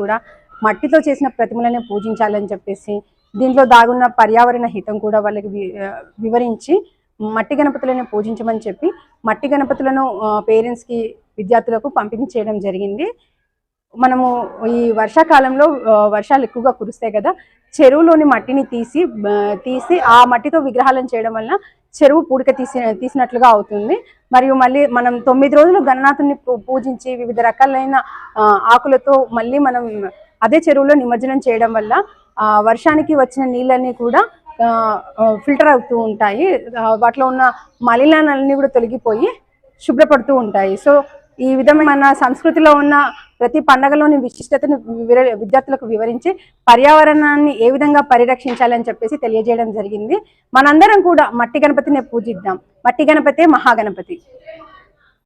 కూడా మట్టితో చేసిన ప్రతిమలనే పూజించాలని చెప్పేసి, దీంట్లో దాగున్న పర్యావరణ హితం కూడా వాళ్ళకి వివరించి మట్టి గణపతులను పూజించమని చెప్పి మట్టి గణపతులను పేరెంట్స్కి విద్యార్థులకు పంపిణీ చేయడం జరిగింది. మనము ఈ వర్షాకాలంలో వర్షాలు ఎక్కువగా కురుస్తాయి కదా, చెరువులోని మట్టిని తీసి ఆ మట్టితో విగ్రహాలను చేయడం వలన చెరువు పూడిక తీసినట్లుగా అవుతుంది. మరియు మళ్ళీ మనం 9 రోజులు గణనాథుని పూజించి వివిధ రకాలైన ఆకులతో మళ్ళీ మనం అదే చెరువులో నిమజ్జనం చేయడం వల్ల వర్షానికి వచ్చిన నీళ్ళన్నీ కూడా ఫిల్టర్ అవుతూ ఉంటాయి. వాటిలో ఉన్న మలినాలన్నీ కూడా తొలగిపోయి శుభ్రపడుతూ ఉంటాయి. సో ఈ విధమైన సంస్కృతిలో ఉన్న ప్రతి పండగలోని విశిష్టతను విద్యార్థులకు వివరించి పర్యావరణాన్ని ఏ విధంగా పరిరక్షించాలని చెప్పేసి తెలియజేయడం జరిగింది. మనందరం కూడా మట్టి గణపతిని పూజిద్దాం. మట్టి గణపతే మహాగణపతి.